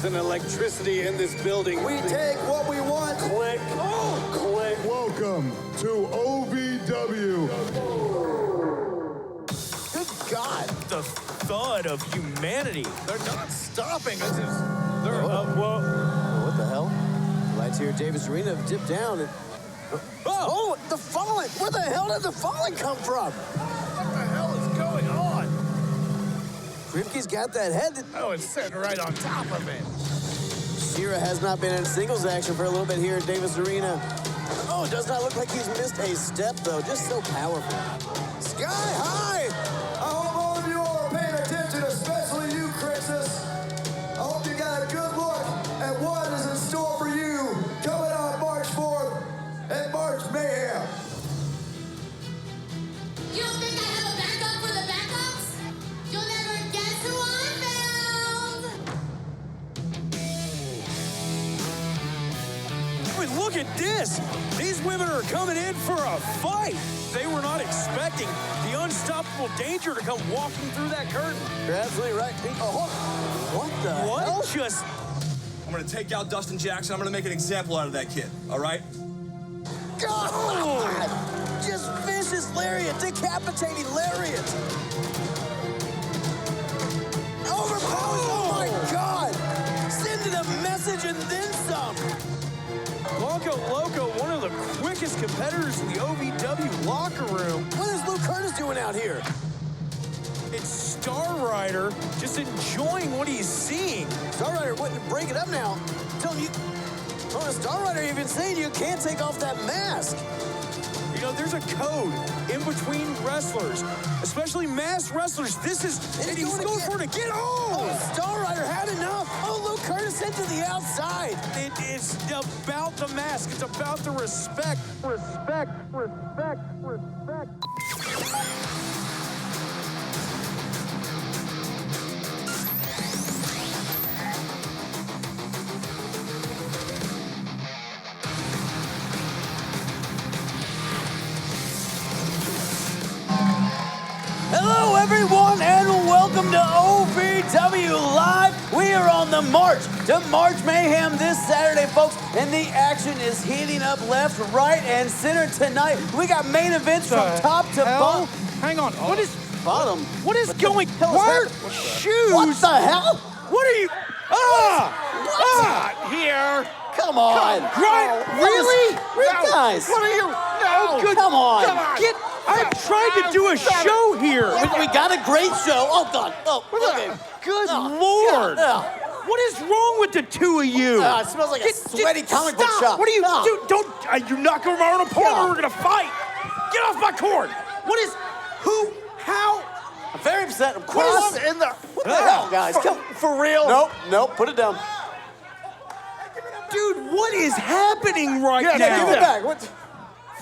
wires and electricity in this building. We take what we want. Click. Oh, click. Welcome to OVW. Good God. The thud of humanity. They're not stopping. This is... They're... what the hell? Lights here at Davis Arena have dipped down. And... Oh, the falling. Where the hell did the falling come from? What the hell is going on? Crimke's got that head. Oh, it's sitting right on top of it. Shira has not been in singles action for a little bit here at Davis Arena. Oh, it does not look like he's missed a step, though. Just so powerful. Sky high! I hope all of you are paying attention, especially you, Crixus. I hope you got a good look at what is in store for you coming on March 4th at March Mayhem. You don't think I have a backup for the backups? You'll never guess who I found! Wait, look at this! These women are coming in for a fight! They were not expecting the unstoppable danger to come walking through that curtain. You're absolutely right. Oh, what the hell? Just... I'm gonna take out Dustin Jackson. I'm gonna make an example out of that kid, all right? God! Just vicious lariat, decapitating lariat. Overpowers, oh my God! Sending a message and then some. Blanco Loco, one of the quickest competitors in the OVW locker room. What is Luke Curtis doing out here? It's Star Rider just enjoying what he's seeing. Star Rider wouldn't break it up now. Tell him you... Oh, the Star Rider even saying you can't take off that mask. You know, there's a code in between wrestlers, especially masked wrestlers. This is... And he's going for it again. Oh, Star Rider had enough. Oh, Luke Curtis into the outside. It's about the mask. It's about the respect. Respect, respect, respect. Hello, everyone, and welcome to OVW Live. We are on the march to March Mayhem this Saturday, folks, and the action is heating up left, right, and center tonight. We got main events from top to bottom. Hang on. What is Bottom? What is going? Why are shoes? What the hell? What are you? Here. Come on. Right? Really? No. Guys. What are you? No. Good. Come on. Come on. I'm trying to do a show here. We got a great show. Oh, God. Oh, okay. Good Oh, Lord. yeah. What is wrong with the two of you? It smells like a sweaty comic book Stop. shop. What are you No. do? Don't you're not going to run on a pole. We're going to fight. Get off my cord. What is? Who? How? I'm very upset. I'm What cross. is in the? What the hell, guys? Come. For real? Nope. Put it down. Dude, what is happening right now? Give it back. What?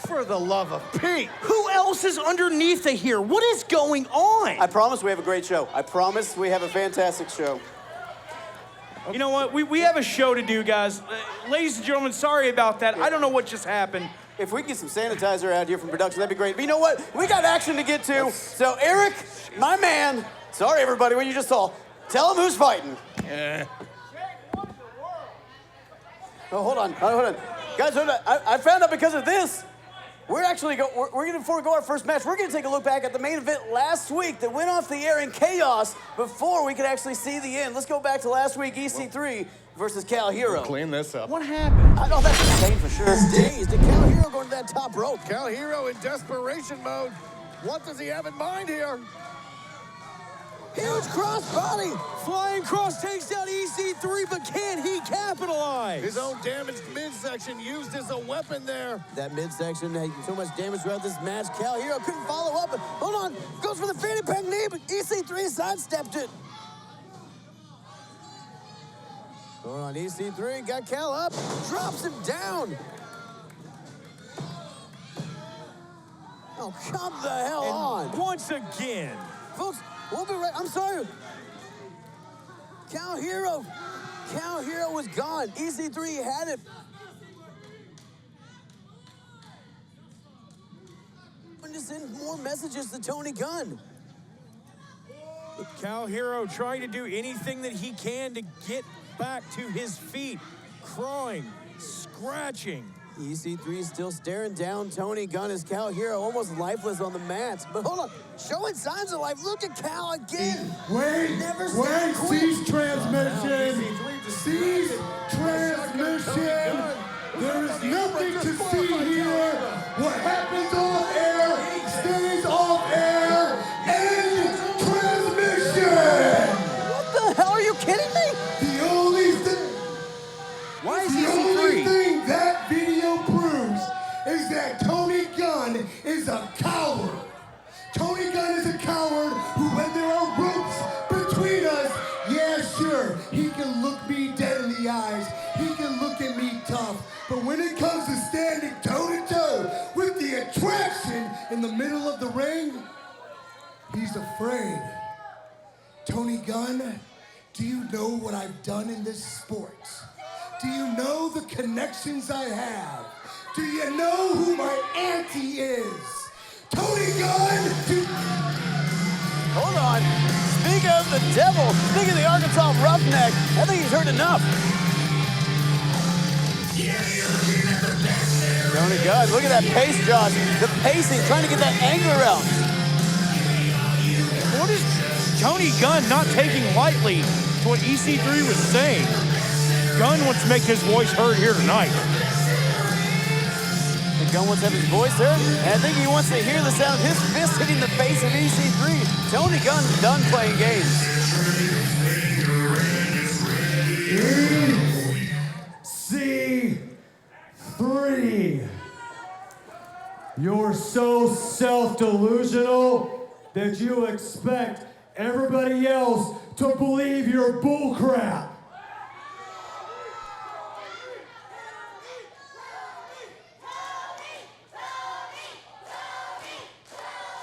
For the love of Pete. Who else is underneath of here? What is going on? I promise we have a great show. I promise we have a fantastic show. You know what? We have a show to do, guys. Ladies and gentlemen, sorry about that. I don't know what just happened. If we can get some sanitizer out here from production, that'd be great. But you know what? We got action to get to. So, Eric, my man, sorry, everybody, what you just saw. Tell him who's fighting. Oh, hold on. Guys, hold on. I found out because of this. We're actually before we go our first match, we're gonna take a look back at the main event last week that went off the air in chaos before we could actually see the end. Let's go back to last week, EC3 versus Cal Hero. Clean this up. What happened? I know that's insane for sure. Dazed. Did Cal Hero go to that top rope? Cal Hero in desperation mode. What does he have in mind here? Huge crossbody. Flying Cross takes down EC3, but can he capitalize? His own damaged midsection used as a weapon there. That midsection had so much damage throughout this match. Cal Hero couldn't follow up. But hold on. Goes for the fanny pack knee, but EC3 sidestepped it. Going on EC3, got Cal up, drops him down. Oh, come the hell on. Once again. Folks, we'll be right. I'm sorry. Cal Hero was gone. EC3 had it. And to send more messages to Tony Gunn. Cal Hero trying to do anything that he can to get back to his feet, crawling, scratching. EC3 still staring down Tony Gunn as Cal Hero almost lifeless on the mats. But hold on, showing signs of life. Look at Cal again. Wait, cease transmission. Cease transmission. There is nothing to see here. What happens off air stays off air. End transmission. What the hell? Are you kidding me? The only thing. Why is The EC3? only thing that video proves is that Tony Gunn is a coward. Tony Gunn is a coward who, when there are ropes between us, yeah, sure, he can look me dead in the eyes. He can look at me tough. But when it comes to standing toe-to-toe with the attraction in the middle of the ring, he's afraid. Tony Gunn, do you know what I've done in this sport? Do you know the connections I have? Do you know who my auntie is? Tony Gunn! Hold on. Speaking of the devil, speaking of the Arkansas Roughneck, I think he's heard enough. Tony Gunn, look at that pace, Josh. The pacing, trying to get that anger out. What is Tony Gunn not taking lightly to what EC3 was saying? Gunn wants to make his voice heard here tonight. And Gunn wants to have his voice heard, and I think he wants to hear the sound of his fist hitting the face of EC3. Tony Gunn's done playing games. EC3. You're so self-delusional that you expect everybody else to believe you're bullcrap.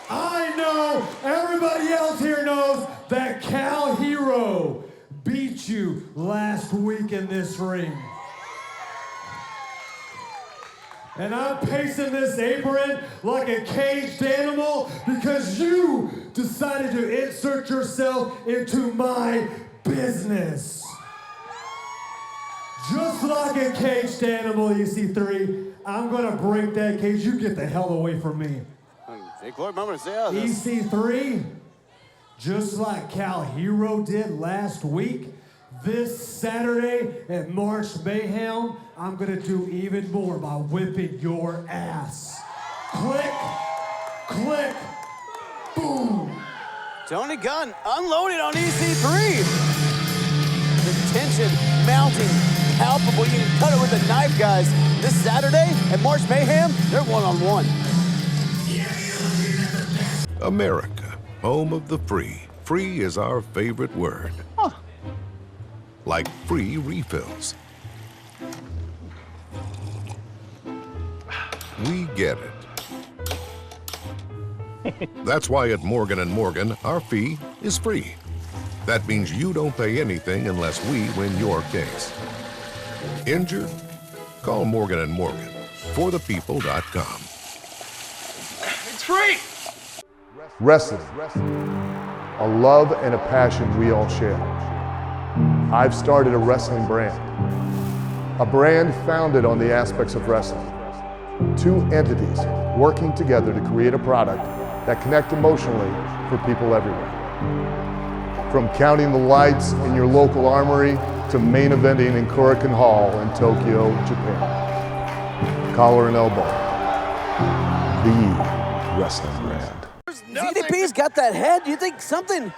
I know everybody else here knows that Cal Hero beat you last week in this ring. And I'm pacing this apron like a caged animal because you decided to insert yourself into my business. Just like a caged animal, EC3, I'm gonna break that cage. You get the hell away from me. EC3, just like Cal Hero did last week, this Saturday at March Mayhem, I'm gonna do even more by whipping your ass. Click, click, boom. Tony Gunn unloaded on EC3. The tension mounting, palpable. You can cut it with a knife, guys. This Saturday at March Mayhem, they're one-on-one. America, home of the free. Free is our favorite word. Like free refills. We get it. That's why at Morgan & Morgan, our fee is free. That means you don't pay anything unless we win your case. Injured? Call Morgan & Morgan. ForThePeople.com. It's free! Wrestling, a love and a passion we all share. I've started a wrestling brand, a brand founded on the aspects of wrestling. Two entities working together to create a product that connect emotionally for people everywhere. From counting the lights in your local armory to main eventing in Korakuen Hall in Tokyo, Japan. Collar and elbow, the wrestling brand. ZDP's got that head. Do you think something?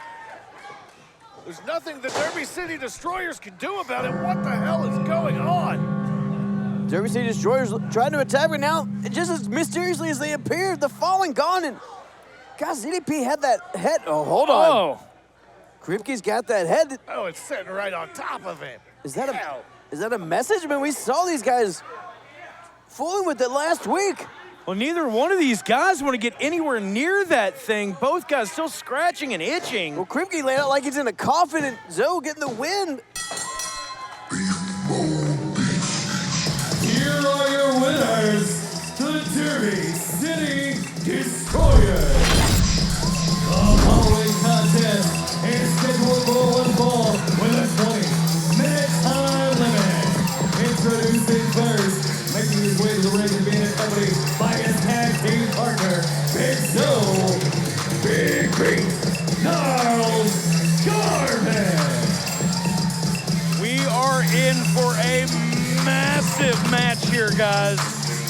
There's nothing the Derby City Destroyers can do about it. What the hell is going on? Derby City Destroyers trying to attack, but now, just as mysteriously as they appeared, the falling gone, and gosh, ZDP had that head. Oh, hold on. Oh. Crimke's got that head. Oh, it's sitting right on top of him. Is that a message? I mean, we saw these guys fooling with it last week. Well, neither one of these guys want to get anywhere near that thing. Both guys still scratching and itching. Well, Crimke laid out like he's in a coffin, and Zoe getting the win. Here are your winners, the Derby City Destroyers. The following contest is scheduled for one fall with a 20-minute time in for a massive match here, guys.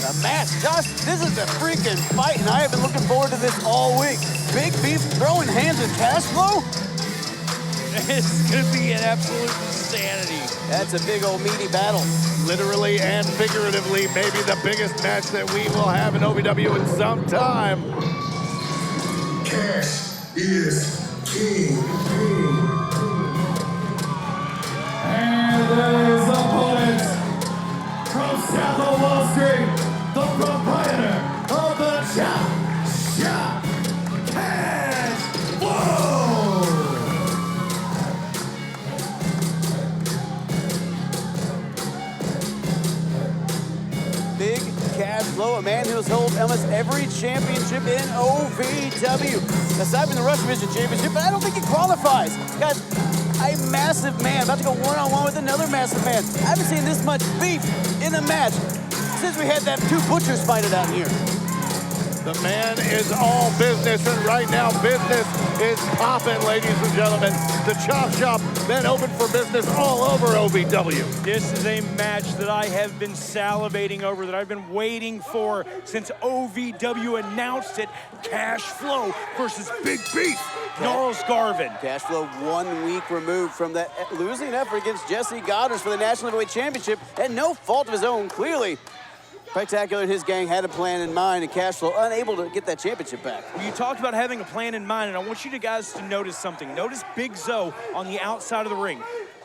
A match, Josh, this is a freaking fight, and I have been looking forward to this all week. Big Beef throwing hands in cash flow? It's gonna be an absolute insanity. That's a big old meaty battle. Literally and figuratively, maybe the biggest match that we will have in OVW in some time. Cash is king. And his opponent from South of Wall Street, the proprietor of the Chop Shop, Cash Flow. Big Cash Flow, a man who has held almost every championship in OVW. Aside from the Rush Division Championship, but I don't think he qualifies. Guys, a massive man about to go one-on-one with another massive man. I haven't seen this much beef in a match since we had that two butchers fight it out here. The man is all business, and right now business is popping, ladies and gentlemen. The Chop Shop been open for business all over OVW. This is a match that I have been salivating over, that I've been waiting for since OVW announced it. Cash Flow versus Big Beef, Gnarls Garvin. Cash Flow 1 week removed from that losing effort against Jesse Goddard for the National Heavyweight Championship, and no fault of his own, clearly. Spectacular and his gang had a plan in mind, and Cash Flow unable to get that championship back. You talked about having a plan in mind, and I want you guys to notice something. Notice Big Zoe on the outside of the ring.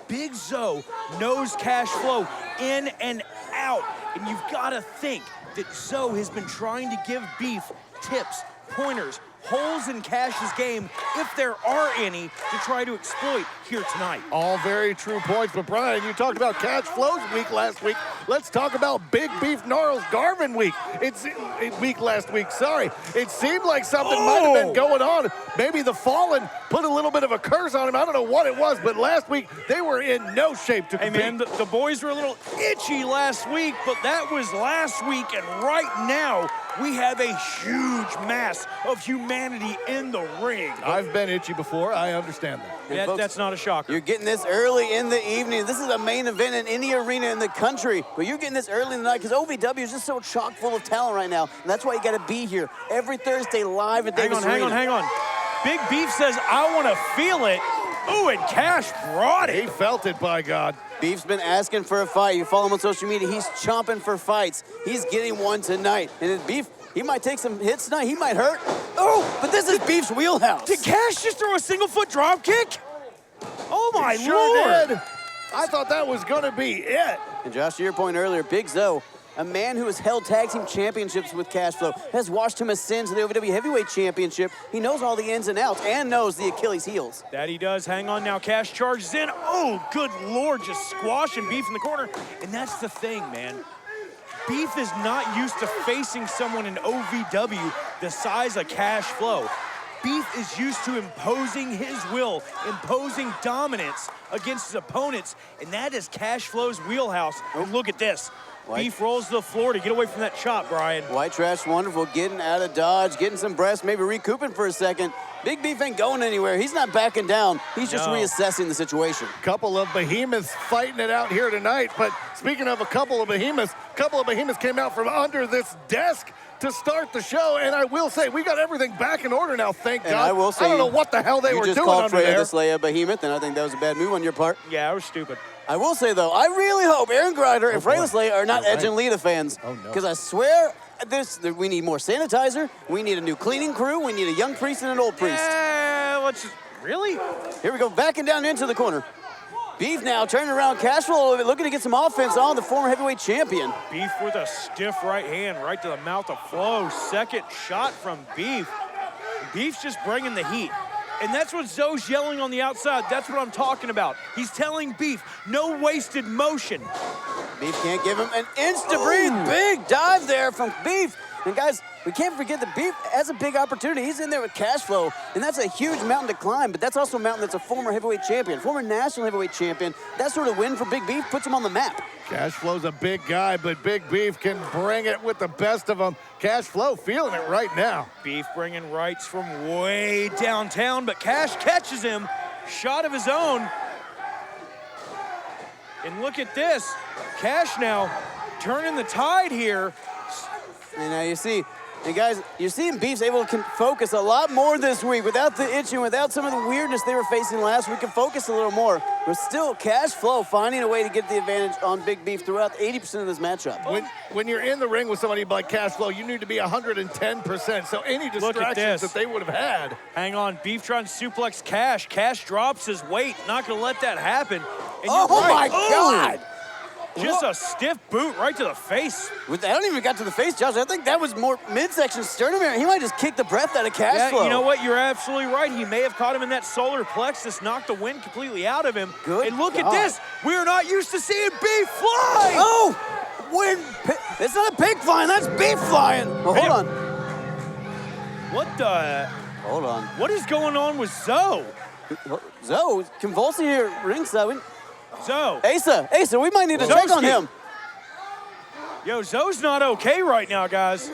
Big Zoe knows Cash Flow in and out, and you've got to think that Zoe has been trying to give Beef tips, pointers, holes in Cash's game, if there are any, to try to exploit here tonight. All very true points, but Brian, you talked about Cash Flow's week last week. Let's talk about Big Beef Gnarls Garvin week. Last week, sorry. It seemed like something might have been going on. Maybe the Fallen put a little bit of a curse on him. I don't know what it was, but last week they were in no shape to compete. Hey man, the boys were a little itchy last week, but that was last week, and right now we have a huge mass of humanity in the ring. I've been itchy before. I understand that. And folks, that's not a shocker. You're getting this early in the evening. This is a main event in any arena in the country, but you're getting this early in the night because OVW is just so chock full of talent right now, and that's why you got to be here every Thursday live at Davis Arena. Hang on. Big Beef says, I want to feel it. Ooh, and Cash brought it. He felt it, by God. Beef's been asking for a fight. You follow him on social media. He's chomping for fights. He's getting one tonight. And Beef, he might take some hits tonight. He might hurt. Oh, but this is Beef's wheelhouse. Did Cash just throw a single foot drop kick? Oh my He sure Lord. did. I thought that was going to be it. And Josh, to your point earlier, Big Zoe, a man who has held tag team championships with Cash Flow, has washed him his sins in the OVW Heavyweight Championship. He knows all the ins and outs and knows the Achilles heels. That he does. Hang on now. Cash charges in. Oh, good Lord, just squashing Beef in the corner. And that's the thing, man. Beef is not used to facing someone in OVW the size of Cash Flow. Beef is used to imposing his will, imposing dominance against his opponents, and that is Cash Flow's wheelhouse. And look at this. Beef rolls to the floor to get away from that chop, Brian. White Trash wonderful, getting out of dodge, getting some breath, maybe recouping for a second. Big Beef ain't going anywhere. He's not backing down. He's just reassessing the situation. Couple of behemoths fighting it out here tonight. But speaking of a couple of behemoths came out from under this desk to start the show. And I will say, we got everything back in order now, thank God. I will say, I don't know what the hell they were doing under there. You just called Freya the Slayer behemoth, and I think that was a bad move on your part. Yeah, I was stupid. I will say, though, I really hope Aaron Grider and Freya the Slayer are not Edge and Lita fans. Oh, no. Because I swear, we need more sanitizer, we need a new cleaning crew, we need a young priest and an old priest. Really? Here we go, backing down into the corner. Beef now turning around Cash Flow a little bit, looking to get some offense on the former heavyweight champion. Beef with a stiff right hand right to the mouth of Flow. Second shot from Beef. Beef's just bringing the heat. And that's what Zoe's yelling on the outside. That's what I'm talking about. He's telling Beef, no wasted motion. Beef can't give him an inch to breathe. Big dive there from Beef. And guys, we can't forget that Beef has a big opportunity. He's in there with Cash Flow, and that's a huge mountain to climb, but that's also a mountain that's a former heavyweight champion, former national heavyweight champion. That sort of win for Big Beef puts him on the map. Cash Flow's a big guy, but Big Beef can bring it with the best of them. Cash Flow feeling it right now. Beef bringing rights from way downtown, but Cash catches him. Shot of his own. And look at this. Cash now turning the tide here. And now you see, and guys, you're seeing Beef's able to focus a lot more this week without the itching, without some of the weirdness they were facing last week. Can focus a little more, but still Cash Flow finding a way to get the advantage on Big Beef throughout 80% of this matchup. When you're in the ring with somebody like Cash Flow, you need to be 110%. So any distractions that they would have had. Hang on, Beef trying to suplex Cash. Cash drops his weight, not gonna let that happen. And oh my God! Just a stiff boot right to the face. I don't even got to the face, Josh. I think that was more midsection sternum area. He might just kick the breath out of Cash Flow. You know what? You're absolutely right. He may have caught him in that solar plexus, knocked the wind completely out of him. Good And look God. at this. We are not used to seeing Beef fly. Oh! It's not a pig flying. That's Beef flying. Well, hold on. What the? Hold on. What is going on with Zoe? Zoe convulsing here ringside. Zoe. Asa, we might need to check on him. Yo, Zoe's not okay right now, guys.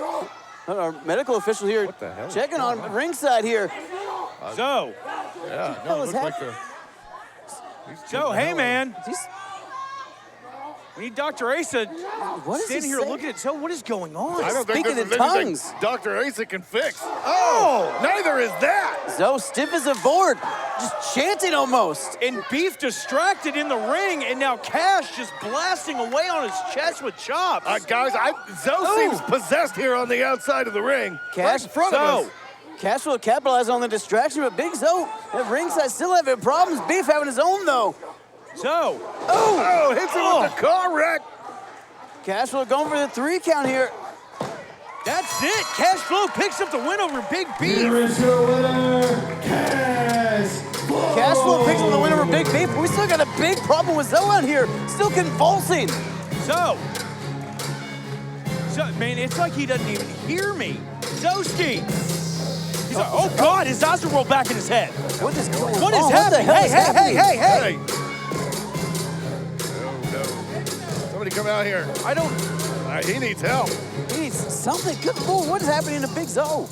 Our medical official here checking on ringside here. Zoe. Yeah, What the hell is happening? Zoe, hey, man. We need Dr. Asa What is standing he here saying? looking at Zoe. What is going on? I don't think Speaking this in is anything tongues. Dr. Asa can fix. Oh, neither is that. Zoe stiff as a board, just chanting almost. And Beef distracted in the ring, and now Cash just blasting away on his chest with chops. Guys, Zoe seems possessed here on the outside of the ring. Cash right in front of us. Cash will capitalize on the distraction, but Big Zoe at ringside still having problems. Beef having his own though. Zoe. Oh, hits him with the car wreck. Cash will going for the 3 count here. That's it. Cash Flow picks up the win over Big Beef. Here is your winner, Cash Flow. Cash Flow picks up the win over Big Beef. We still got a big problem with Zoe out here, still convulsing. Zoe, man, it's like he doesn't even hear me. Zoski. He's like, oh God, his eyes are rolled back in his head. What is going on? What is What happening? the hell is happening? Hey. No. Somebody come out here. I don't. He needs help. He needs something. Good Lord, what is happening to Big Zoe?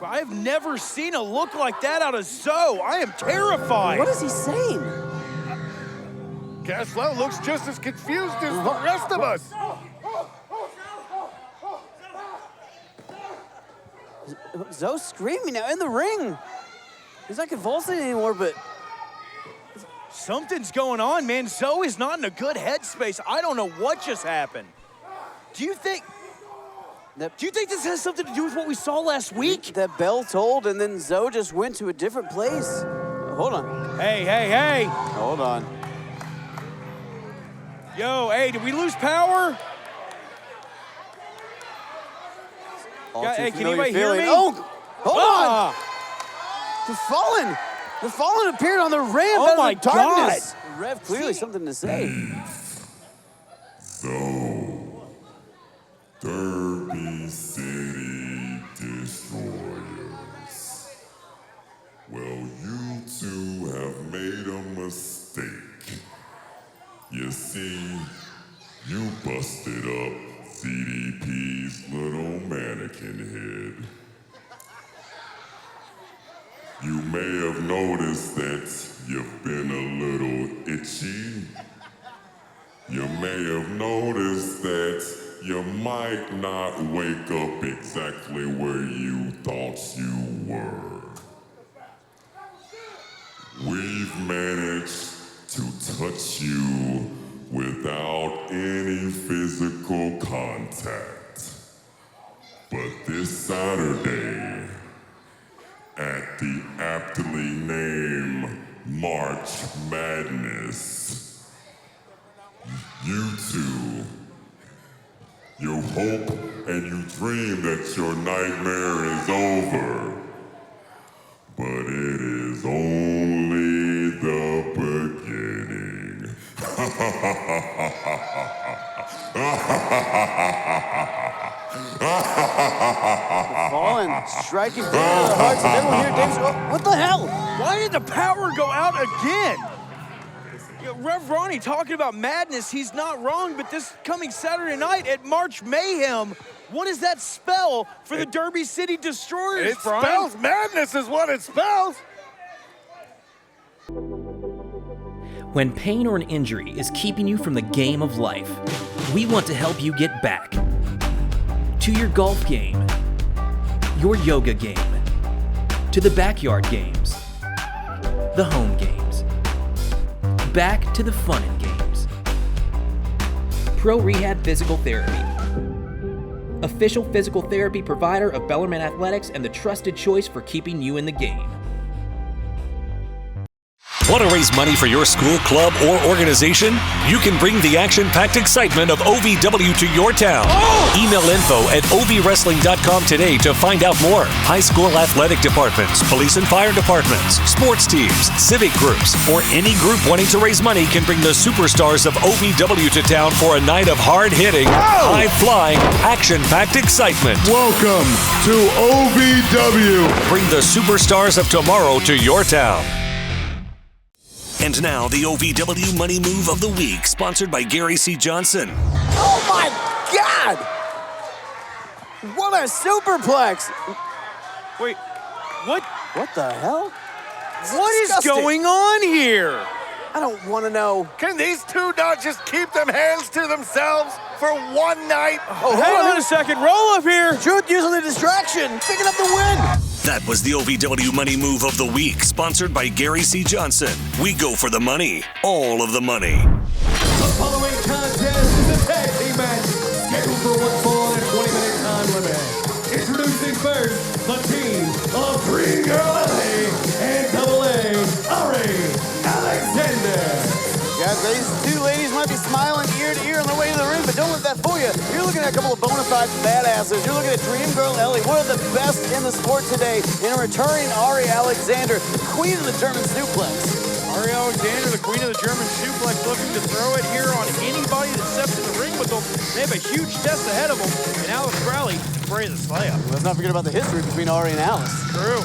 I've never seen a look like that out of Zoe. I am terrified. What is he saying? Cash Flow looks just as confused as the rest of us. Zoe's screaming now in the ring. He's not convulsing anymore, but Something's going on, man. Zoe is not in a good headspace. I don't know what just happened. Do you think this has something to do with what we saw last week? that bell tolled, and then Zoe just went to a different place. Hold on. Hey. Hold on. Yo, hey, did we lose power? All Yeah, too hey, can familiar anybody hear feeling. me? Oh, hold Ah. on. The Fallen appeared on the ramp Oh out of my the darkness. Rev, clearly something to say. So, Derby City Destroyers. Well, you two have made a mistake. You see, you busted up CDP's little mannequin head. You may have noticed that you've been a little itchy. You may have noticed that you might not wake up exactly where you thought you were. We've managed to touch you without any physical contact. But this Saturday, at the aptly named March Madness, you two, you hope and you dream that your nightmare is over, but it is only the beginning. Fallen striking down to the hearts of everyone here. Davis, what the hell? Why did the power go out again? Rev Ronnie talking about madness, he's not wrong, but this coming Saturday night at March Mayhem, what does that spell for the Derby City Destroyers, It Brian? spells madness is what it spells. When pain or an injury is keeping you from the game of life, we want to help you get back to your golf game, your yoga game, to the backyard games, the home games, back to the fun and games. Pro Rehab Physical Therapy, official physical therapy provider of Bellarmine Athletics and the trusted choice for keeping you in the game. Want to raise money for your school, club, or organization? You can bring the action-packed excitement of OVW to your town. Email info@ovwrestling.com today to find out more. High school athletic departments, police and fire departments, sports teams, civic groups, or any group wanting to raise money can bring the superstars of OVW to town for a night of hard-hitting, high-flying, action-packed excitement. Welcome to OVW. Bring the superstars of tomorrow to your town. And now, the OVW Money Move of the Week, sponsored by Gary C. Johnson. Oh my God! What a superplex! Wait, what? What the hell? What is going on here? I don't want to know. Can these two not just keep them hands to themselves for one night? Oh, hang on a second. Roll up here. Truth using the distraction, picking up the win. That was the OVW Money Move of the Week, sponsored by Gary C. Johnson. We go for the money, all of the money. The following contest is a tag team match scheduled for one fall and a 20-minute time limit. Introducing first the team of Dream Girl Ellie and Double A, Ari Alexander. Guys, these two ladies might be smiling ear to ear on their way to the ring, but don't let that fool you. You're looking at a couple of bona fide badasses. You're looking at Dream Girl Ellie, one of the best in the sport today, and a returning Ari Alexander, queen of the German suplex. Ari Alexander, the queen of the German suplex, looking to throw it here on anybody that steps in the ring with them. They have a huge test ahead of them, and Alice Crowley, Bray the Slayer. Let's not forget about the history between Ari and Alice. True.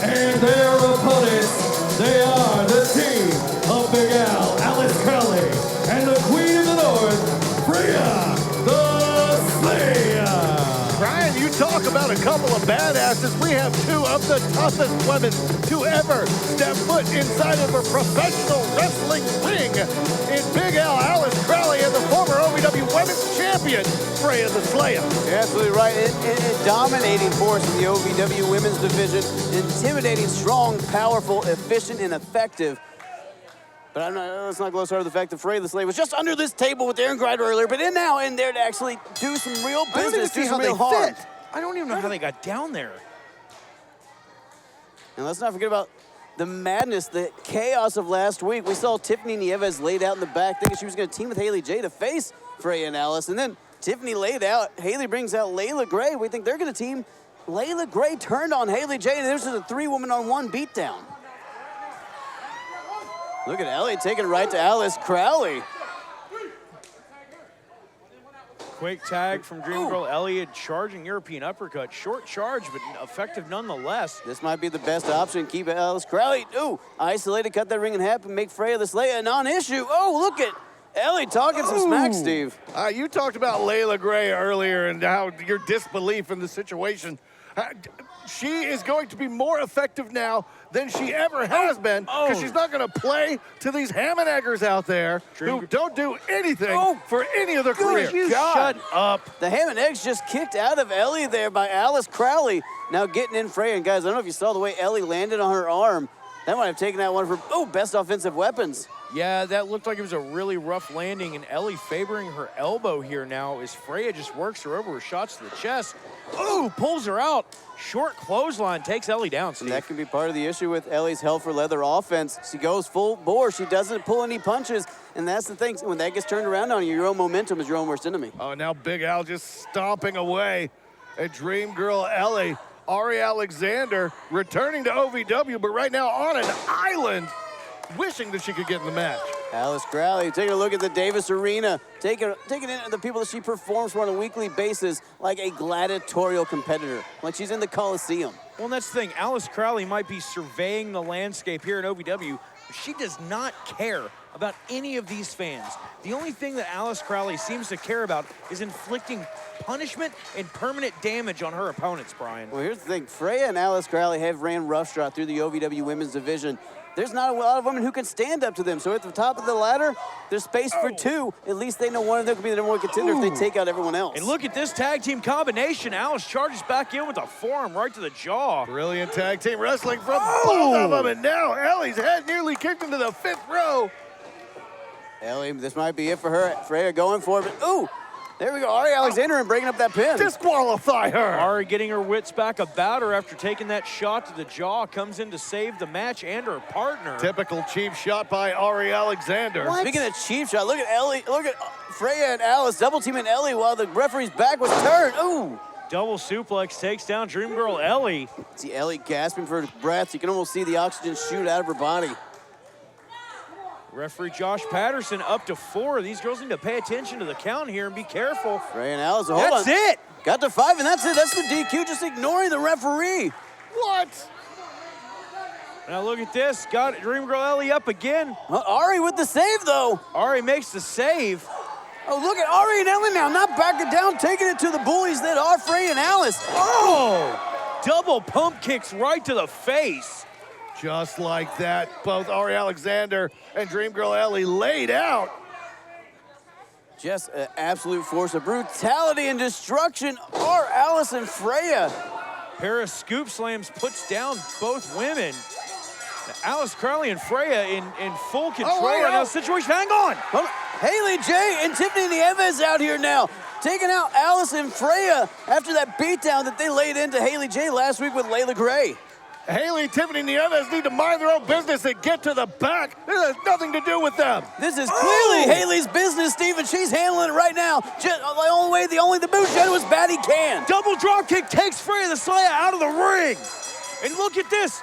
And their opponents, they are the team of Big Al, Alice Crowley, and the Queen of the North, Freya the Slayer. Brian, you talk about a couple of badasses. We have two of the toughest women to ever step foot inside of a professional wrestling ring in Big Al, Alice Crowley, and the former OVW Women's Champion, Freya the Slayer. You're absolutely right. A dominating force in the OVW Women's Division. Intimidating, strong, powerful, efficient, and effective. But let's not gloss over the fact that Freya the Slayer was just under this table with Aaron Grider earlier, but in now in there to actually do some real business, do some real harm. I don't even know how they got down there. And let's not forget about the madness, the chaos of last week. We saw Tiffany Nieves laid out in the back thinking she was going to team with Haley J to face Freya and Alice. And then Tiffany laid out. Haley brings out Layla Gray. We think they're going to team. Layla Gray turned on Haley J, and there's just a 3-woman-on-1 beatdown. Look at Ellie taking it right to Alice Crowley. Quick tag from Dream Girl Elliott, charging European uppercut. Short charge, but effective nonetheless. This might be the best option. Keep Alice Crowley. Ooh, isolated, cut that ring in half and make Freya the Slayer a non-issue. Oh, look at Ellie talking some smack, Steve. You talked about Layla Gray earlier and how your disbelief in the situation. She is going to be more effective now than she ever has been because she's not going to play to these Hammond-Eggers out there who don't do anything for any of their career. Shut up. The Hammond-Eggs just kicked out of Ellie there by Alice Crowley. Now getting in Freya. And guys, I don't know if you saw the way Ellie landed on her arm. That might have taken out one of her, best offensive weapons. Yeah, that looked like it was a really rough landing, and Ellie favoring her elbow here now as Freya just works her over with shots to the chest. Ooh, pulls her out. Short clothesline takes Ellie down, Steve. And that can be part of the issue with Ellie's hell for leather offense. She goes full bore. She doesn't pull any punches, and that's the thing. When that gets turned around on you, your own momentum is your own worst enemy. Oh, now Big Al just stomping away at Dream Girl Ellie. Ari Alexander returning to OVW, but right now on an island, wishing that she could get in the match. Alice Crowley taking a look at the Davis Arena, taking in the people that she performs for on a weekly basis like a gladiatorial competitor, like she's in the Coliseum. Well, and that's the thing. Alice Crowley might be surveying the landscape here in OVW, She does not care about any of these fans. The only thing that Alice Crowley seems to care about is inflicting punishment and permanent damage on her opponents, Brian. Well, here's the thing. Freya and Alice Crowley have ran roughshod through the OVW women's division. There's not a lot of women who can stand up to them. So at the top of the ladder, there's space for two. At least they know one of them could be the number one contender if they take out everyone else. And look at this tag team combination. Alice charges back in with a forearm right to the jaw. Brilliant tag team wrestling from both of them. And now Ellie's head nearly kicked into the 5th row. Ellie, this might be it for her. Freya going for it, but ooh! There we go, Ari Alexander and breaking up that pin. Disqualify her. Ari getting her wits back about her after taking that shot to the jaw, comes in to save the match and her partner. Typical cheap shot by Ari Alexander. What? Speaking of cheap shot, look at Ellie, look at Freya and Alice double teaming Ellie while the referee's back was turned. Ooh! Double suplex takes down Dream Girl Ellie. See Ellie gasping for breath. You can almost see the oxygen shoot out of her body. Referee Josh Patterson up to 4. These girls need to pay attention to the count here and be careful. Freya and Alice, hold on. That's it. Got to 5, and that's it. That's the DQ, just ignoring the referee. What? Now look at this. Got Dream Girl Ellie up again. Ari with the save, though. Ari makes the save. Oh, look at Ari and Ellie now, not backing down, taking it to the bullies that are Freya and Alice. Oh! Double pump kicks right to the face. Just like that, both Ari Alexander and Dream Girl Ellie laid out. Just an absolute force of brutality and destruction are Alice and Freya. Pair of scoop slams puts down both women. Now, Alice Crowley and Freya in full control right now. Situation, hang on. Haley J and Tiffany Nieves out here now, taking out Alice and Freya after that beatdown that they laid into Haley J last week with Layla Gray. Haley and Tiffany Nieves need to mind their own business and get to the back. This has nothing to do with them. This is clearly Haley's business, Steven. She's handling it right now. The only the move generous Batty can. Double drop kick takes Freya the Slayer out of the ring. And look at this.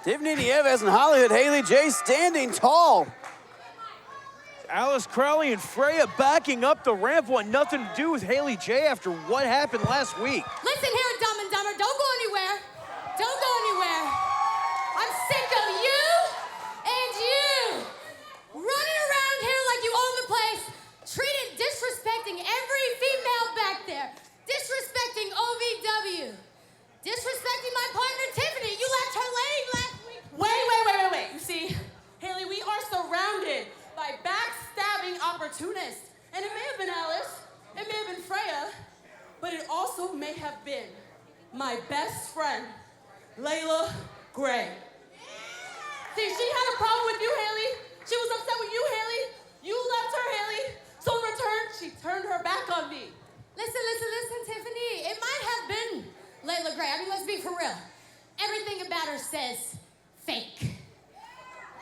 Tiffany Nieves and Hollywood Haley J standing tall. Alice Crowley and Freya backing up the ramp want nothing to do with Haley J after what happened last week. Listen here, Dumb and Dumber, don't go anywhere. Don't go anywhere. I'm sick of you and you running around here like you own the place, disrespecting every female back there, disrespecting OVW, disrespecting my partner Tiffany. You left her laying last week. Wait. You see, Haley, we are surrounded by backstabbing opportunists. And it may have been Alice, it may have been Freya, but it also may have been my best friend, Layla Gray. See, she had a problem with you, Haley. She was upset with you, Haley. You left her, Haley. So in return, she turned her back on me. Listen, Tiffany. It might have been Layla Gray. I mean, let's be for real. Everything about her says fake.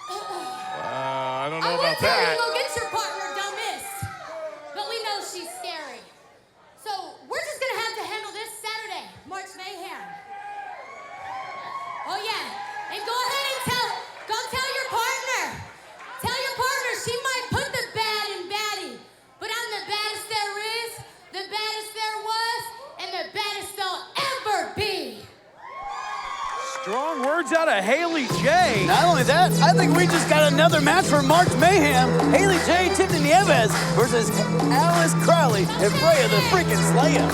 I don't know I about tell you that. to go get your partner, dumbest. But we know she's scary. So we're just gonna have to handle this Saturday, March Mayhem. Oh yeah, and go ahead and go tell your partner. Tell your partner she might put the bad in baddie, but I'm the baddest there is, the baddest there was, and the baddest there'll ever be. Strong words out of Haley J. Not only that, I think we just got another match for March Mayhem. Haley J, Tiffany Nieves versus Alice Crowley and Freya the freaking Slayer.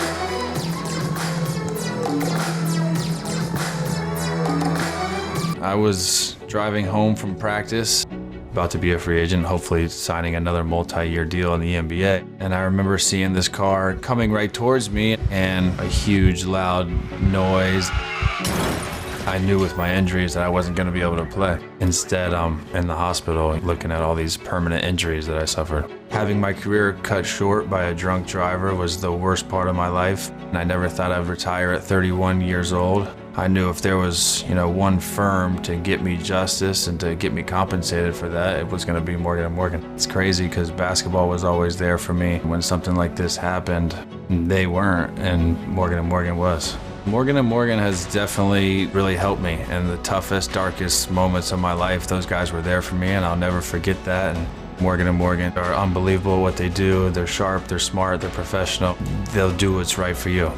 I was driving home from practice, about to be a free agent, hopefully signing another multi-year deal in the NBA. And I remember seeing this car coming right towards me and a huge loud noise. I knew with my injuries that I wasn't going to be able to play. Instead, I'm in the hospital looking at all these permanent injuries that I suffered. Having my career cut short by a drunk driver was the worst part of my life. And I never thought I'd retire at 31 years old. I knew if there was, one firm to get me justice and to get me compensated for that, it was going to be Morgan & Morgan. It's crazy because basketball was always there for me. When something like this happened, they weren't, and Morgan & Morgan was. Morgan & Morgan has definitely really helped me in the toughest, darkest moments of my life. Those guys were there for me, and I'll never forget that. And Morgan & Morgan are unbelievable at what they do. They're sharp, they're smart, they're professional. They'll do what's right for you.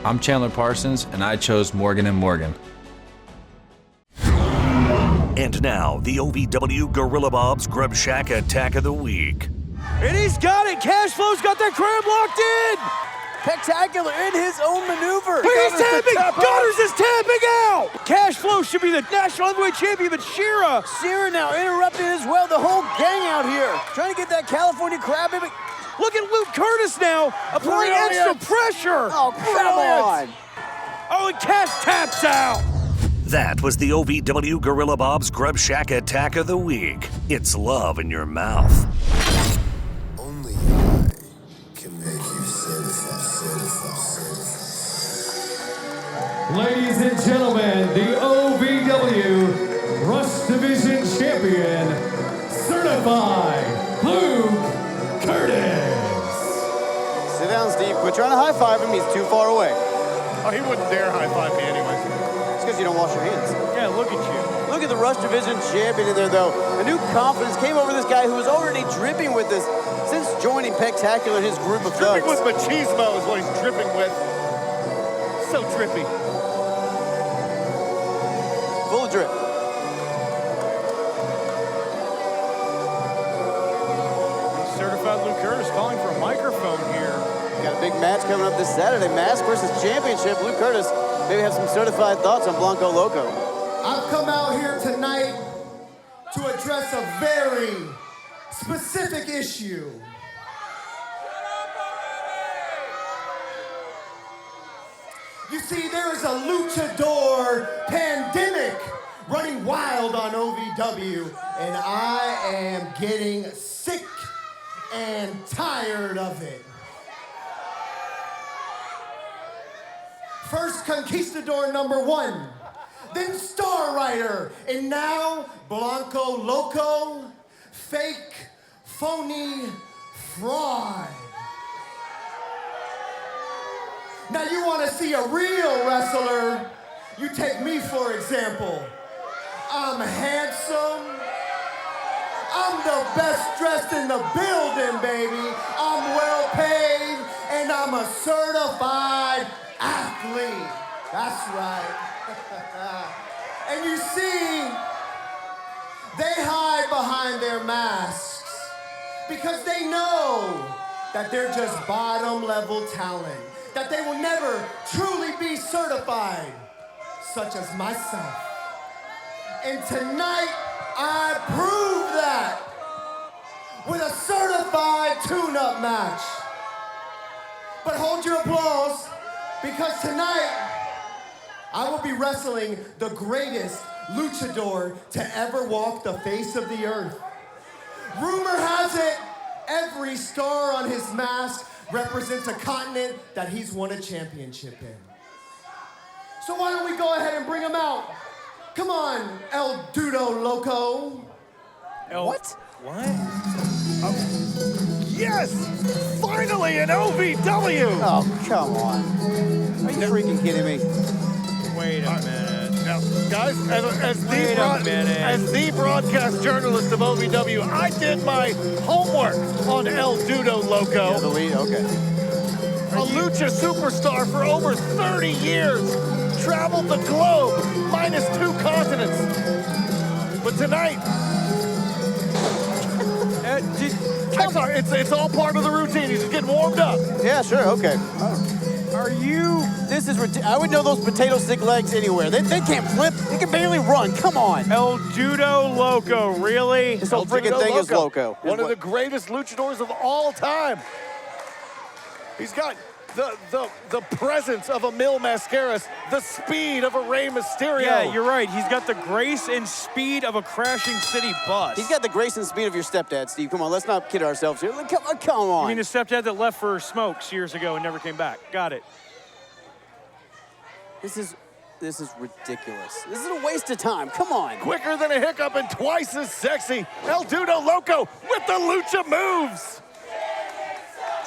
I'm Chandler Parsons, and I chose Morgan & Morgan. And now, the OVW Gorilla Bob's Grub Shack Attack of the Week. And he's got it. Cashflow's got that crab locked in. Spectacular in his own maneuver. He's tapping. Gunners is tapping out. Cashflow should be the national heavyweight champion, but Shira now interrupted as well. The whole gang out here trying to get that California crab. Look at Luke Curtis now applying extra pressure. Oh, come on. Oh, and Cash taps out. That was the OVW Gorilla Bob's Grub Shack Attack of the Week. It's love in your mouth. Only I can make you certified. Ladies and gentlemen, the OVW Rush Division Champion, certified Luke Curtis. Sit down, Steve. Quit trying to high-five him. He's too far away. Oh, he wouldn't dare high-five me anyways. It's because you don't wash your hands. Yeah, look at you. Look at the Rush Division champion in there, though. A new confidence came over this guy who was already dripping with this since joining Spectacular and his group of thugs. Dripping with machismo is what he's dripping with. So drippy. Full of drip. Certified Luke Curtis calling for a microphone here. Got a big match coming up this Saturday. Mask versus Championship. Luke Curtis maybe have some certified thoughts on Blanco Loco. I've come out here tonight to address a very specific issue. You see, there is a luchador pandemic running wild on OVW, and I am getting sick and tired of it. First Conquistador #1, then Star Rider, and now Blanco Loco, fake, phony, fraud. Now you want to see a real wrestler, you take me for example. I'm handsome, I'm the best dressed in the building, baby. I'm well paid, and I'm a certified athlete. That's right. And you see, they hide behind their masks because they know that they're just bottom level talent, that they will never truly be certified, such as myself. And tonight, I prove that with a certified tune-up match. But hold your applause, because tonight, I will be wrestling the greatest luchador to ever walk the face of the earth. Rumor has it, every star on his mask represents a continent that he's won a championship in. So why don't we go ahead and bring him out? Come on, El Dudo Loco. What? Yes! Finally an OVW! Oh, come on. Are you freaking kidding me? Wait a minute. Now, guys, as the broadcast journalist of OVW, I did my homework on El Dudo Loco. Yeah, the lead, okay. A lucha superstar for over 30 years. Traveled the globe, minus 2 continents. But tonight, I'm sorry, it's all part of the routine. He's just getting warmed up. Yeah, sure, okay. Are you? This is I would know those potato stick legs anywhere. They can't flip. They can barely run. Come on. El Dudo Loco, really? This whole freaking thing is loco. One of the greatest luchadors of all time. He's got the presence of a Mil Mascaras, the speed of a Rey Mysterio. Yeah, you're right. He's got the grace and speed of a crashing city bus. He's got the grace and speed of your stepdad, Steve. Come on, let's not kid ourselves here. Come on. You mean the stepdad that left for smokes years ago and never came back? Got it. This is ridiculous. This is a waste of time. Come on. Quicker than a hiccup and twice as sexy. El Dudo Loco with the lucha moves.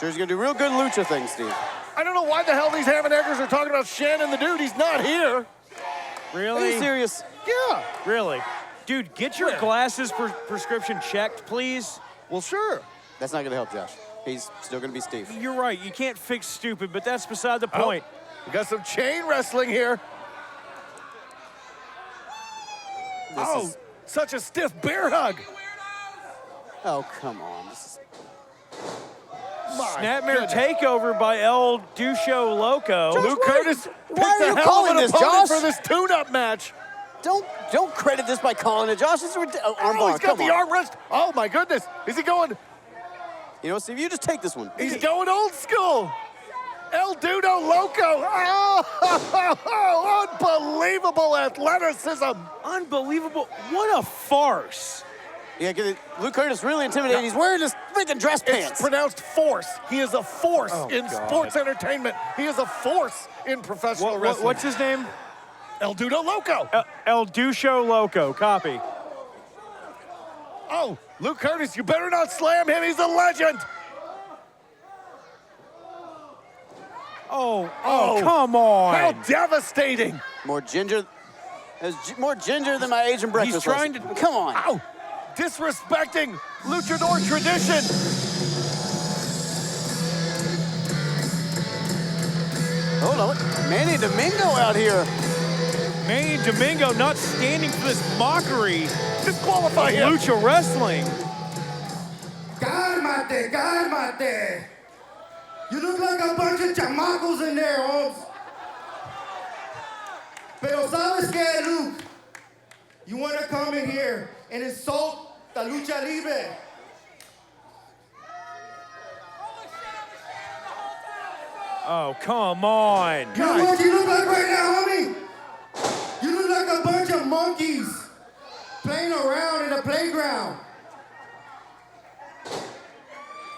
Sure, he's gonna do real good lucha things, Steve. I don't know why the hell these ham and eggers are talking about Shannon the Dude. He's not here. Really? Are you serious? Yeah. Really? Dude, get your glasses prescription checked, please. Well, sure. That's not gonna help, Josh. He's still gonna be Steve. You're right. You can't fix stupid, but that's beside the point. We got some chain wrestling here. Such a stiff bear hug. Oh, come on. This is... Snapmare takeover by El Ducho Loco. Josh, Luke Curtis why are you picked a hell calling of an this, opponent Josh? for this tune-up match. Don't credit this by calling it, Josh. This is ridiculous. Oh, he's got the arm wrest. Oh, my goodness. Is he going? You know, Steve, you just take this one. He's going old school. El Dudo Loco. Oh, unbelievable athleticism. Unbelievable. What a farce. Yeah, Luke Curtis really intimidating. He's wearing his freaking dress pants. It's pronounced force. He is a force in sports entertainment. He is a force in professional wrestling. What's his name? El Dudo Loco. El Ducho Loco. Copy. Oh, Luke Curtis, you better not slam him. He's a legend. Oh, come on. How devastating. More ginger. More ginger than my Asian breakfast. He's trying was. to... Come on. Ow. Disrespecting luchador tradition. Hold on. Manny Domingo out here. Manny Domingo not standing for this mockery. Disqualify him. Lucha wrestling. Cálmate, cálmate. You look like a bunch of chamacos in there, Holmes. Pero sabes que, Luke? You want to come in here and insult the lucha libre. Oh, come on. You know what you look like right now, homie? You look like a bunch of monkeys playing around in a playground.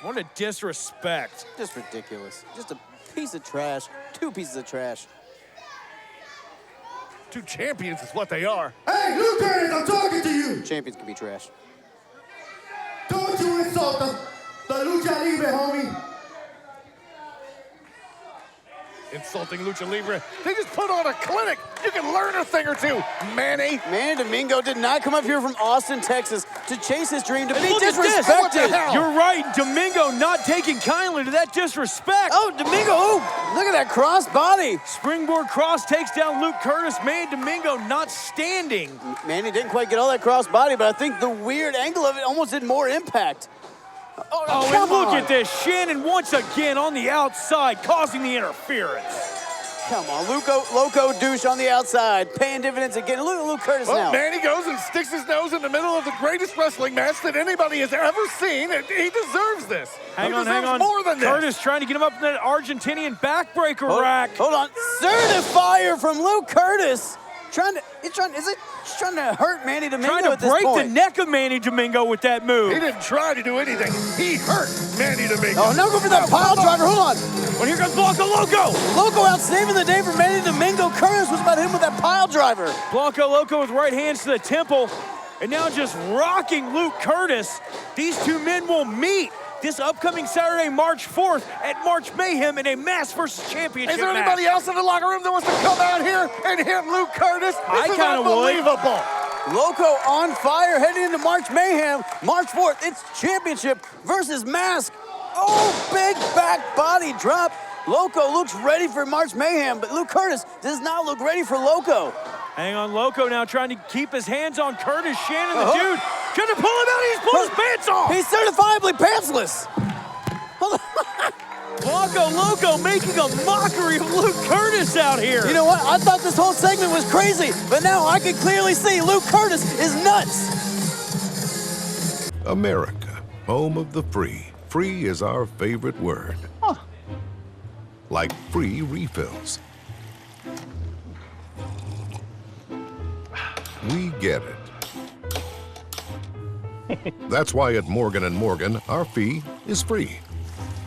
What a disrespect. Just ridiculous. Just a piece of trash. Two pieces of trash. Two champions is what they are. Hey, Luke Curtis, I'm talking to you. Champions can be trash. Don't you insult the lucha libre, homie. Insulting lucha libre. They just put on a clinic. You can learn a thing or two, Manny. Manny Domingo did not come up here from Austin, Texas to chase his dream to be Look at this. disrespected. You're right. Domingo not taking kindly to that disrespect. Oh, Domingo, look at that cross body. Springboard cross takes down Luke Curtis. Manny Domingo not standing. Manny didn't quite get all that cross body, but I think the weird angle of it almost did more impact. Oh, and look at this. Shannon once again on the outside, causing the interference. Come on, Loco douche on the outside, paying dividends again. Look at Luke Curtis now. Manny goes and sticks his nose in the middle of the greatest wrestling match that anybody has ever seen, and he deserves this. Hang he on. deserves more than this. Curtis trying to get him up in that Argentinian backbreaker rack. Hold on. Certifier from Luke Curtis. He's trying to hurt Manny Domingo Trying to at this break point. the neck of Manny Domingo with that move. He didn't try to do anything. He hurt Manny Domingo. Oh, now go for that pile driver. Hold on. Well, here comes Blanco Loco. Loco out saving the day for Manny Domingo. Curtis was about him with that pile driver. Blanco Loco with right hands to the temple. And now just rocking Luke Curtis. These two men will meet this upcoming Saturday, March 4th at March Mayhem in a Mass vs. Championship Is there match. anybody else in the locker room that wants to come out here and hit Luke Curtis? This is unbelievable. Loco on fire heading into March Mayhem. March 4th, it's championship versus Mask. Oh, big back body drop. Loco looks ready for March Mayhem, but Luke Curtis does not look ready for Loco. Hang on, Loco now trying to keep his hands on Curtis. Shannon, the dude, trying to pull him out. He's pulled his pants off. He's certifiably pantsless. Blanco Loco making a mockery of Luke Curtis out here. You know what? I thought this whole segment was crazy, but now I can clearly see Luke Curtis is nuts. America, home of the free. Free is our favorite word. Like free refills. We get it. That's why at Morgan & Morgan, our fee is free.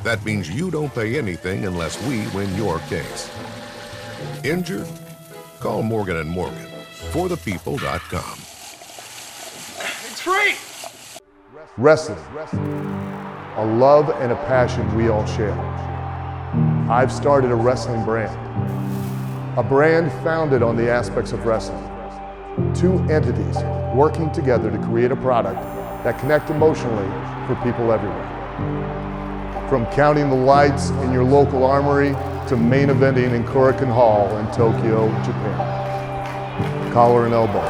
That means you don't pay anything unless we win your case. Injured? Call Morgan & Morgan. ForThePeople.com. It's free. Wrestling, a love and a passion we all share. I've started a wrestling brand, a brand founded on the aspects of wrestling. Two entities working together to create a product that connect emotionally for people everywhere. From counting the lights in your local armory to main eventing in Korakuen Hall in Tokyo, Japan. Collar and elbow,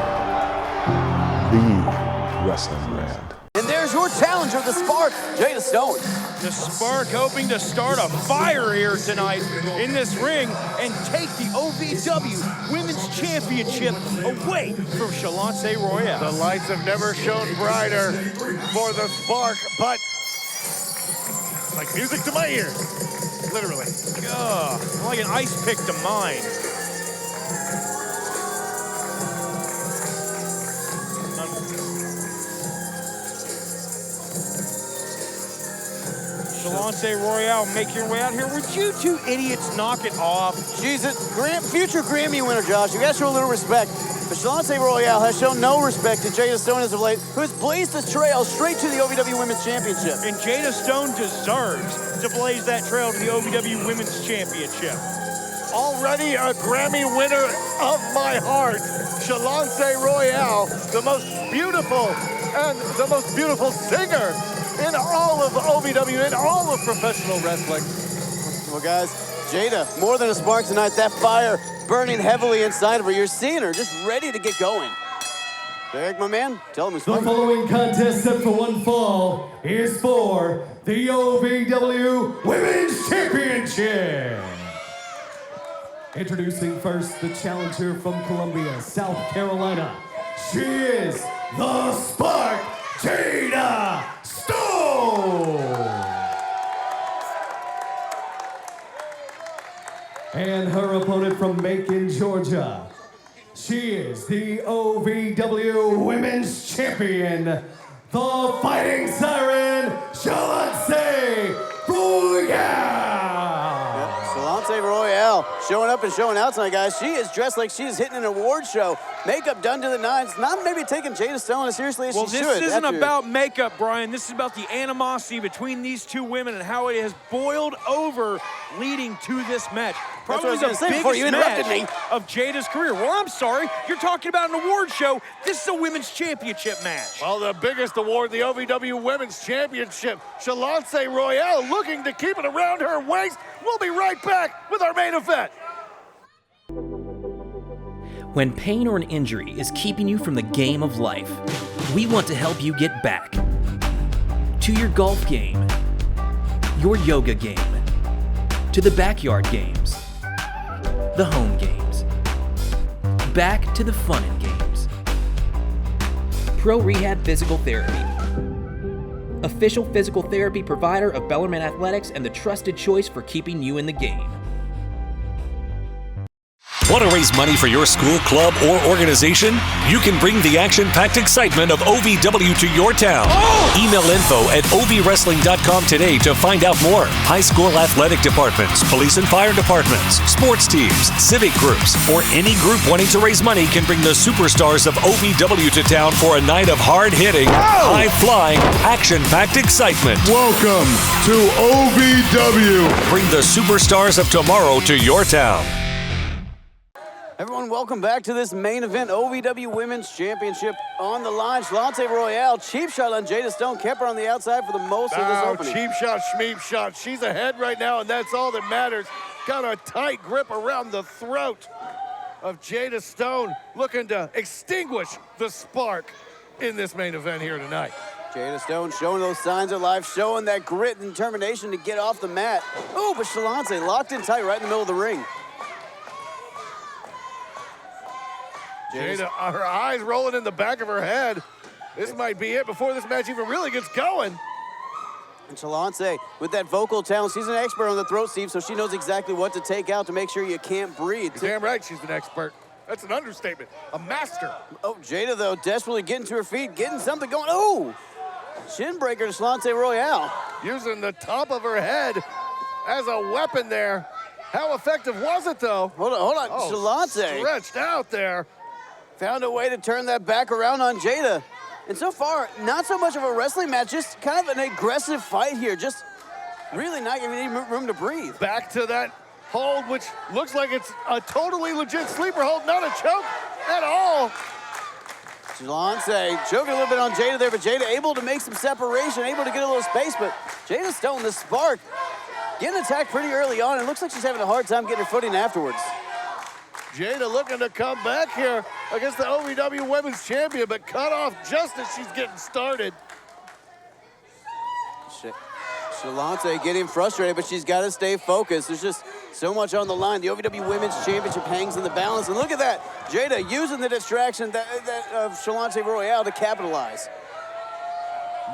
the wrestling brand. And there's your challenger, the Spark, Jada Stone. The Spark hoping to start a fire here tonight in this ring and take the OVW Women's Championship away from Chalance Royale. The lights have never shone brighter for the Spark, but it's like music to my ears, literally. Like an ice pick to mine. Chalance Royale, make your way out here. Would you two idiots knock it off? Jesus, future Grammy winner, Josh. You gotta show a little respect. But Chalance Royale has shown no respect to Jada Stone as of late, who has blazed the trail straight to the OVW Women's Championship. And Jada Stone deserves to blaze that trail to the OVW Women's Championship. Already a Grammy winner of my heart, Chalance Royale, the most beautiful singer in all of OVW, in all of professional wrestling. Well, guys, Jada, more than a spark tonight. That fire burning heavily inside of her. You're seeing her just ready to get going. Derek, my man, tell him who's The following contest set for one fall is for the OVW Women's Championship. Introducing first the challenger from Columbia, South Carolina. She is the Spark, Jada Stone. And her opponent from Macon, Georgia. She is the OVW Women's Champion, the Fighting Siren, Chalance Royale. Chalance Royale showing up and showing out tonight, guys. She is dressed like she is hitting an award show. Makeup done to the nines. Not maybe taking Jada Stone as seriously as she should. Well, this isn't about makeup, Brian. This is about the animosity between these two women and how it has boiled over leading to this match. Probably the biggest match of Jada's career. Well, I'm sorry. You're talking about an award show. This is a women's championship match. Well, the biggest award, the OVW Women's Championship. Chalance Royale looking to keep it around her waist. We'll be right back with our main event. When pain or an injury is keeping you from the game of life, we want to help you get back to your golf game, your yoga game, to the backyard games, the home games, back to the fun and games. Pro Rehab Physical Therapy, official physical therapy provider of Bellarmine Athletics and the trusted choice for keeping you in the game. Want to raise money for your school, club, or organization? You can bring the action-packed excitement of OVW to your town. Email info@ovwrestling.com today to find out more. High school athletic departments, police and fire departments, sports teams, civic groups, or any group wanting to raise money can bring the superstars of OVW to town for a night of hard-hitting, high-flying, action-packed excitement. Welcome to OVW. Bring the superstars of tomorrow to your town. Everyone, welcome back to this main event, OVW Women's Championship on the line. Chalance Royale, cheap shot on Jada Stone, kept her on the outside for the most of this opening. Cheap shot, schmeep shot. She's ahead right now, and that's all that matters. Got a tight grip around the throat of Jada Stone, looking to extinguish the spark in this main event here tonight. Jada Stone showing those signs of life, showing that grit and determination to get off the mat. Oh, but Chalance locked in tight right in the middle of the ring. Jada, her eyes rolling in the back of her head. This might be it before this match even really gets going. And Chalance, with that vocal talent, she's an expert on the throat, Steve, so she knows exactly what to take out to make sure you can't breathe. You're damn right she's an expert. That's an understatement. A master. Oh, Jada, though, desperately getting to her feet, getting something going. Oh! Shin breaker to Chalance Royale. Using the top of her head as a weapon there. How effective was it, though? Hold on. Oh, Chalance stretched out there. Found a way to turn that back around on Jada. And so far, not so much of a wrestling match, just kind of an aggressive fight here. Just really not giving any room to breathe. Back to that hold, which looks like it's a totally legit sleeper hold, not a choke at all. Chalance choking a little bit on Jada there, but Jada able to make some separation, able to get a little space, but Jada Stone, the spark, getting attacked pretty early on. It looks like she's having a hard time getting her footing afterwards. Jada looking to come back here against the OVW Women's Champion, but cut off just as she's getting started. Shalante getting frustrated, but she's got to stay focused. There's just so much on the line. The OVW Women's Championship hangs in the balance. And look at that. Jada using the distraction of Shalante Royale to capitalize.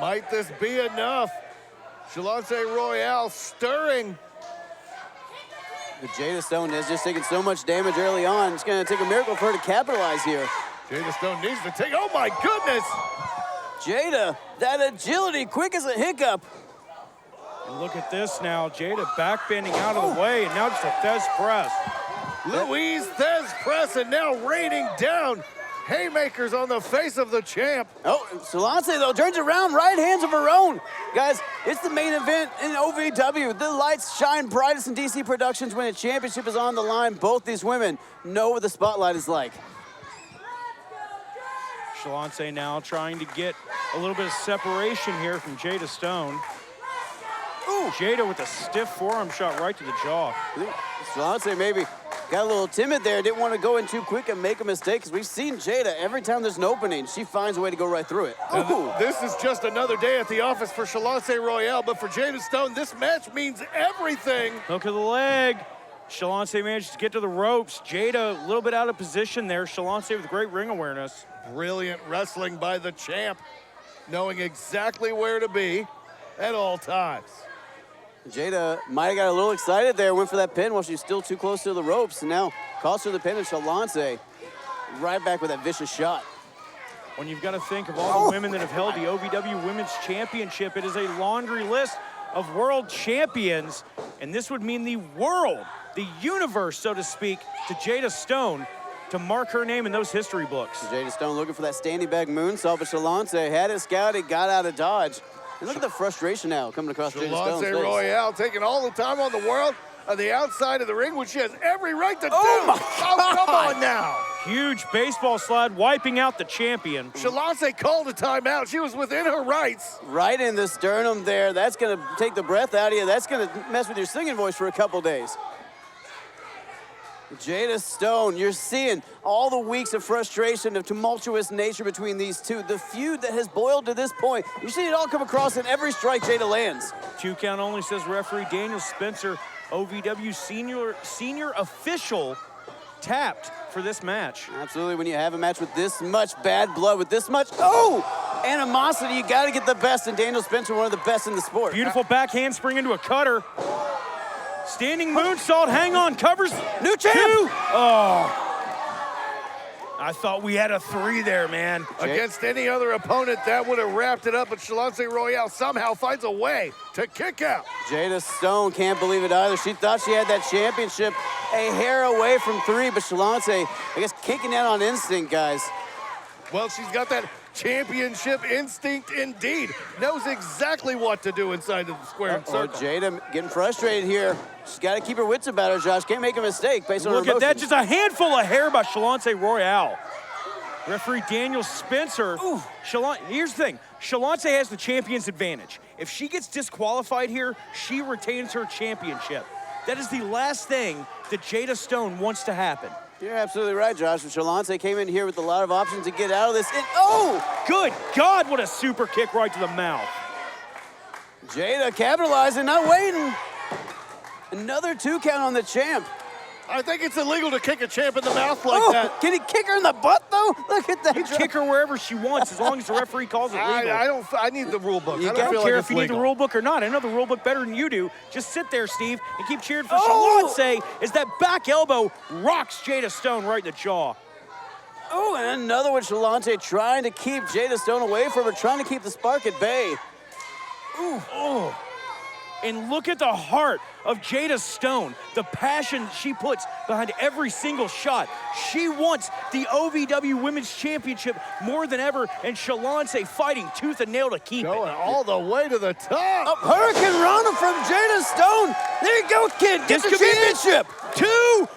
Might this be enough? Shalante Royale stirring. But Jada Stone has just taken so much damage early on. It's going to take a miracle for her to capitalize here. Jada Stone needs to take, oh my goodness! Jada, that agility, quick as a hiccup. And look at this now. Jada backbending out of the way, and now just a Thez press. Louise Thez press, and now raining down haymakers on the face of the champ. Oh, Shalante, though, turns around, right hands of her own. Guys, it's the main event in OVW. The lights shine brightest in DC Productions when a championship is on the line. Both these women know what the spotlight is like. Shalante now trying to get a little bit of separation here from Jada Stone. Ooh. Jada with a stiff forearm shot right to the jaw. Shalante maybe got a little timid there, didn't want to go in too quick and make a mistake, because we've seen Jada, every time there's an opening, she finds a way to go right through it. This is just another day at the office for Shalante Royale, but for Jada Stone, this match means everything. Look at the leg. Shalante managed to get to the ropes. Jada a little bit out of position there. Shalante with great ring awareness. Brilliant wrestling by the champ, knowing exactly where to be at all times. Jada might have got a little excited there, went for that pin while she's still too close to the ropes, and now costs her the pin, and Shalante right back with that vicious shot. When you've got to think of all the women that have held the OVW Women's Championship, it is a laundry list of world champions, and this would mean the world, the universe, so to speak, to Jada Stone to mark her name in those history books. Jada Stone looking for that standing back moonsault, but Shalante had it scouted, got out of dodge. And look at the frustration now coming across Jada Stone's face. Shalante Royale taking all the time on the world on the outside of the ring, which she has every right to do. My God. Come on now. Huge baseball slide, wiping out the champion. Shalante called a timeout. She was within her rights. Right in the sternum there. That's going to take the breath out of you. That's going to mess with your singing voice for a couple days. Jada Stone, you're seeing all the weeks of frustration, of tumultuous nature between these two. The feud that has boiled to this point. You see it all come across in every strike Jada lands. 2 count only, says referee Daniel Spencer. OVW senior official tapped for this match. Absolutely, when you have a match with this much bad blood, with this much, animosity, you got to get the best, and Daniel Spencer, one of the best in the sport. Beautiful back handspring into a cutter. Standing moonsault, hang on, covers. New champ! 2. Oh. I thought we had a 3 there, man. Against any other opponent, that would have wrapped it up, but Shalante Royale somehow finds a way to kick out. Jada Stone can't believe it either. She thought she had that championship a hair away from 3, but Shalante, I guess, kicking out on instinct, guys. Well, she's got that championship instinct indeed. Knows exactly what to do inside of the square circle. Jada getting frustrated here. She's got to keep her wits about her, Josh. Can't make a mistake based on her emotions. Look at that, just a handful of hair by Shalante Royale. Referee Daniel Spencer. Here's the thing. Shalante has the champion's advantage. If she gets disqualified here, she retains her championship. That is the last thing that Jada Stone wants to happen. You're absolutely right, Josh. And Shalante came in here with a lot of options to get out of this. Good God, what a super kick right to the mouth. Jada capitalizing, not waiting. Another 2 count on the champ. I think it's illegal to kick a champ in the mouth like that. Can he kick her in the butt, though? Look at that. You kick her wherever she wants, as long as the referee calls it legal. I need the rule book. I don't care if you need the rule book or not. I know the rule book better than you do. Just sit there, Steve, and keep cheering for Shalante as that back elbow rocks Jada Stone right in the jaw. And another one, Shalante trying to keep Jada Stone away from her, trying to keep the spark at bay. And look at the heart of Jada Stone, the passion she puts behind every single shot. She wants the OVW Women's Championship more than ever, and Shalante fighting tooth and nail to keep it. Going all the way to the top. Hurricane Rana from Jada Stone. There you go, kid. Get the championship. 2,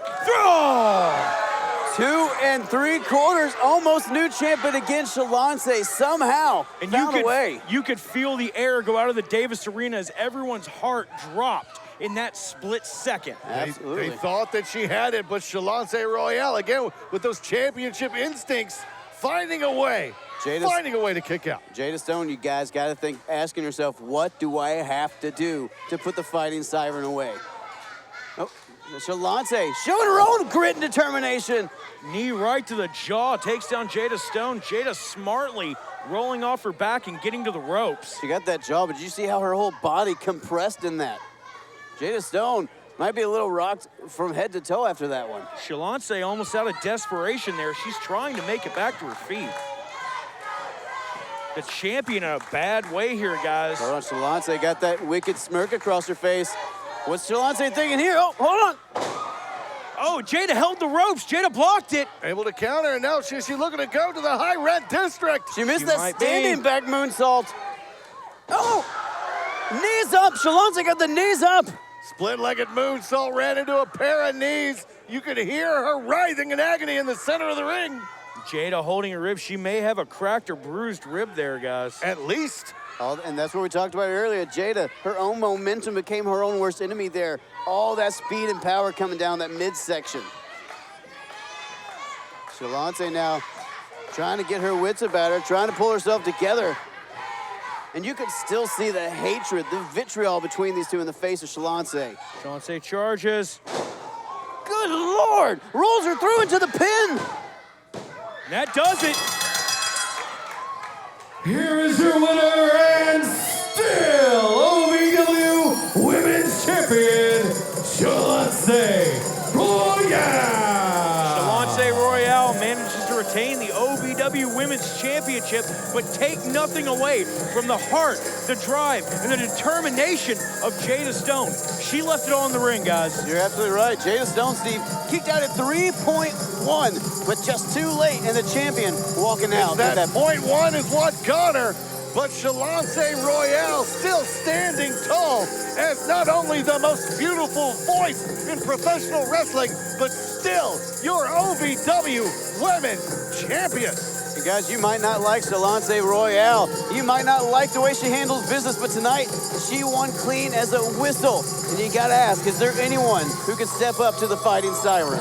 2 3/4, almost new champ, but again, Shalante somehow found a way. You could feel the air go out of the Davis Arena as everyone's heart dropped in that split second. Absolutely. They thought that she had it, but Chalance Royale, again, with those championship instincts, finding a way to kick out. Jada Stone, you guys got to think, asking yourself, what do I have to do to put the fighting siren away? Oh, Chalance showing her own grit and determination. Knee right to the jaw, takes down Jada Stone. Jada smartly rolling off her back and getting to the ropes. She got that jaw, but did you see how her whole body compressed in that? Jada Stone might be a little rocked from head to toe after that one. Chalance almost out of desperation there. She's trying to make it back to her feet. The champion in a bad way here, guys. Hold on, Chalance got that wicked smirk across her face. What's Chalance thinking here? Oh, hold on. Oh, Jada held the ropes. Jada blocked it. Able to counter, and now she's looking to go to the high red district. She missed that standing back moonsault. Oh, knees up. Chalance got the knees up. Split-legged moonsault ran into a pair of knees. You could hear her writhing in agony in the center of the ring. Jada holding her rib. She may have a cracked or bruised rib there, guys. At least. And that's what we talked about earlier. Jada, her own momentum became her own worst enemy there. All that speed and power coming down that midsection. Chalance now trying to get her wits about her, trying to pull herself together. And you can still see the hatred, the vitriol between these two in the face of Chalance. Chalance charges. Good Lord! Rolls her through into the pin. That does it. Here is your winner and still OVW Women's Champion, Chalance Royale. Chalance Royale manages to retain the OVW Women's Championship, but take nothing away from the heart, the drive, and the determination of Jada Stone. She left it all in the ring, guys. You're absolutely right. Jada Stone, Steve, kicked out at 3.1, but just too late, and the champion walking out. That point one is what got her, but Chalance Royale still standing tall as not only the most beautiful voice in professional wrestling, but still your OVW Women's Champion. And guys, you might not like Chalance Royale. You might not like the way she handles business, but tonight, she won clean as a whistle. And you gotta ask, is there anyone who can step up to the fighting siren?